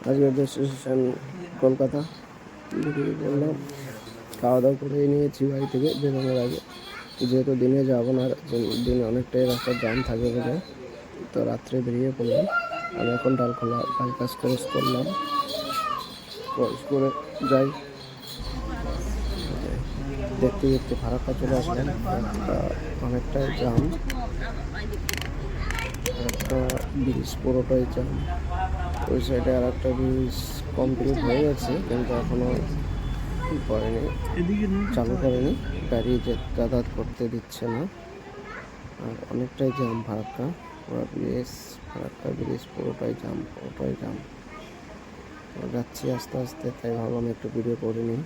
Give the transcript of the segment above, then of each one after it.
আজকের ডেস্টিনেশন কলকাতা। বেরিয়ে পড়লাম, খাওয়া দাওয়া করে নিয়েছি বাড়ি থেকে বেরোনোর আগে, যেহেতু দিনে যাবো না, দিনে অনেকটাই রাস্তার জাম থাকে বলে তো রাত্রে বেরিয়ে পড়লাম। আমি এখন ডালখোলা বাইপাস ক্রস করলাম, ক্রস করে যাই। দেখতে দেখতে ফারাক্কা চলে আসলাম। ফারাক্কা অনেকটাই জাম, একটা ব্রিজ পুরোটাই জাম। ওই সাইডে আর একটা ব্রিজ কমপ্লিট হয়ে গেছে, কিন্তু এখনো করেনি, চালু করেনি, গাড়ি যাতায়াত করতে দিচ্ছে না। আর অনেকটাই জাম ফারাক্কা, পুরো ব্রিজ, ফারাক্কা ব্রিজ পুরোটাই জাম, পুরোটাই জাম। যাচ্ছি আস্তে আস্তে, তাই ভাবলাম একটু ভিডিও করে নিই।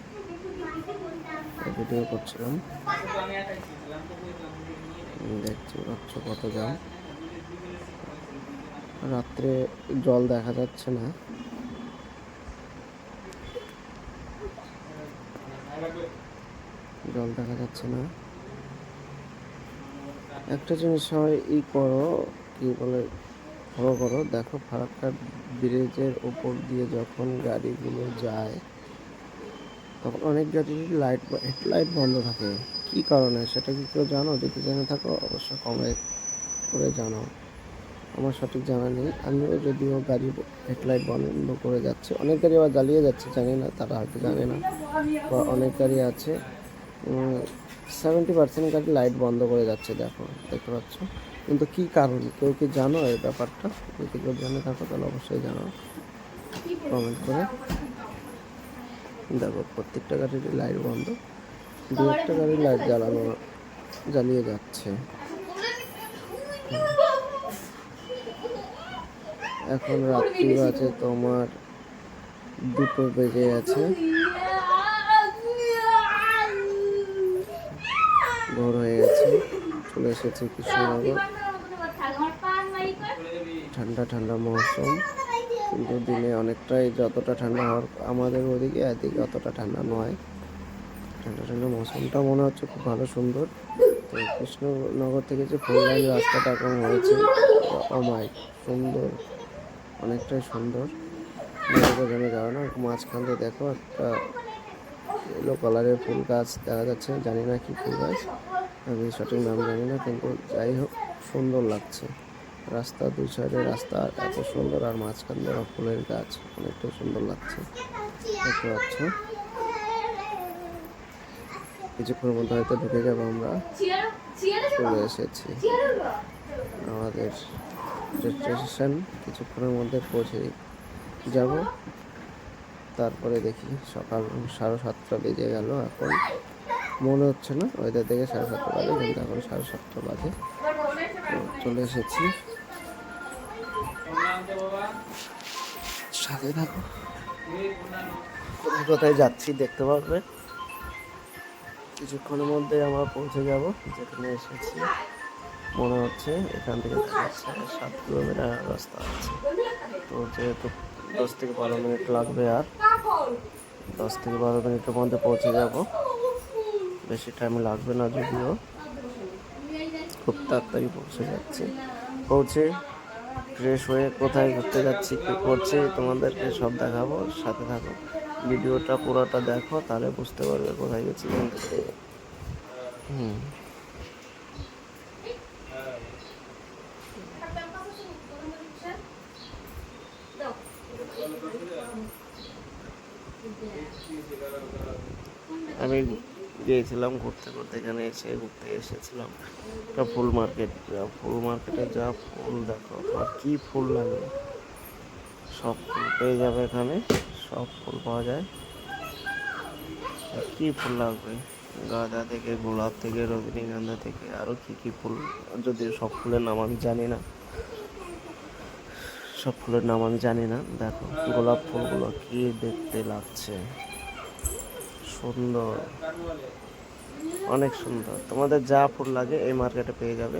ভিডিও করছিলাম, দেখছি পাচ্ছ কত জাম। রাত্রে জল দেখা যাচ্ছে না, জল দেখা যাচ্ছে না। একটা জিনিস হয় করো, কি বলে, ফলো করো। দেখো ফারাক্কা ব্রিজের ওপর দিয়ে যখন গাড়িগুলো যায়, তখন অনেক গাড়ির হেডলাইট বন্ধ থাকে। কি কারণে সেটা কি কেউ জানো? যদি জেনে থাকো অবশ্যই কমেন্ট করে জানাও। আমার সঠিক জানা নেই, আমিও যদিও গাড়ির হেডলাইট বন্ধ করে যাচ্ছে, অনেক গাড়ি আবার জ্বালিয়ে যাচ্ছে, জানি না, তারা হয়তো জানে না। বা অনেক গাড়ি আছে 70% গাড়ি লাইট বন্ধ করে যাচ্ছে, দেখো, দেখতে পাচ্ছ। কিন্তু কি কারণ কেউ কি জানো এই ব্যাপারটা? যদি কেউ জেনে থাকো তাহলে অবশ্যই জানাও কমেন্ট করে। দেখো প্রত্যেকটা গাড়ির লাইট বন্ধ, দু একটা গাড়ির লাইট জ্বালিয়ে যাচ্ছে। এখন রাত্রি বাজে তোমার 2টো বেজে গেছে, ভোর হয়ে গেছে। চলে এসেছি কৃষ্ণনগর। ঠান্ডা ঠান্ডা মৌসুম, কিন্তু দিনে অনেকটাই, যতটা ঠান্ডা হওয়ার আমাদের ওদিকে, এদিকে অতটা ঠান্ডা নয়। ঠান্ডা ঠান্ডা মৌসুমটা মনে হচ্ছে খুব ভালো, সুন্দর। তো কৃষ্ণনগর থেকে যে ফোর লাইন রাস্তাটা এখন হয়েছে, অমায়িক সুন্দর, অনেকটাই সুন্দর। বোঝানো যাবে না। মাঝখান দিয়ে দেখো একটা ইয়েলো কালারের ফুল গাছ দেখা যাচ্ছে, জানি না কি ফুল গাছ, আমি সঠিক নাম জানি না, কিন্তু যাই হোক সুন্দর লাগছে। রাস্তা দুই সাইডে রাস্তা এত সুন্দর, আর মাঝখান দিয়ে ফুলের গাছ, অনেকটাই সুন্দর লাগছে, দেখতে পাচ্ছ। কিছুক্ষণের মধ্যে হয়তো ঢুকে যাবো আমরা। চলে এসেছি আমাদের ডেস্টিনেশন, কিছুক্ষণের মধ্যে পৌঁছে যাব। তারপরে দেখি, সকাল 7:30 বেজে গেল, এখন মনে হচ্ছে না, ওয়েদার দেখে 7:30 বাজে, কিন্তু এখন 7:30 বাজে। চলে এসেছি, সাথে থাকো, কোথায় কোথায় যাচ্ছি দেখতে পারবে। কিছুক্ষণের মধ্যে আমরা পৌঁছে যাব যেখানে এসেছি। মনে হচ্ছে এখান থেকে দেখাচ্ছে 7 কিলোমিটার রাস্তা আছে। তো যেহেতু 10 থেকে 12 মিনিট লাগবে, আর 10 থেকে 12 মিনিটের মধ্যে পৌঁছে যাব। বেশি টাইম লাগবে না, যদিও খুব তাড়াতাড়ি পৌঁছে যাচ্ছি। পৌঁছে ফ্রেশ হয়ে কোথায় ঘুরতে যাচ্ছি, কী করছি, তোমাদেরকে সব দেখাবো। সাথে থাকো, ভিডিওটা পুরোটা দেখো, তাহলে বুঝতে পারবে কোথায় গেছি। আমি গিয়েছিলাম ঘুরতে ঘুরতে, এখানে ঘুরতে এসেছিলাম একটা ফুল মার্কেট। ফুল মার্কেটে যা ফুল দেখো, আর কি ফুল লাগে, সব ফুল পেয়ে যাবে এখানে, সব ফুল পাওয়া যায়। কি ফুল লাগবে, গাঁদা থেকে, গোলাপ থেকে, রজনীগন্ধা থেকে, আরও কি ফুল, যদিও সব ফুলের নাম আমি জানি না, দেখো গোলাপ ফুলগুলো কি দেখতে লাগছে, সুন্দর, অনেক সুন্দর। তোমাদের যা ফুল লাগে এই মার্কেটে পেয়ে যাবে।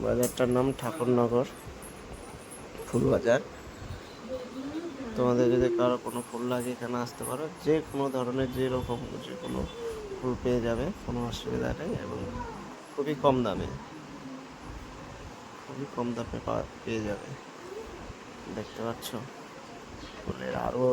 বাজারটার নাম ঠাকুরনগর ফুল বাজার। তোমাদের যদি কারো কোনো ফুল লাগে এখানে আসতে পারো, যে কোনো ধরনের, যে রকম, যে কোনো ফুল পেয়ে যাবে, কোনো অসুবিধা নেই। এবং খুবই কম দামে পেয়ে যাবে, দেখতে পাচ্ছ। ফুলের আরও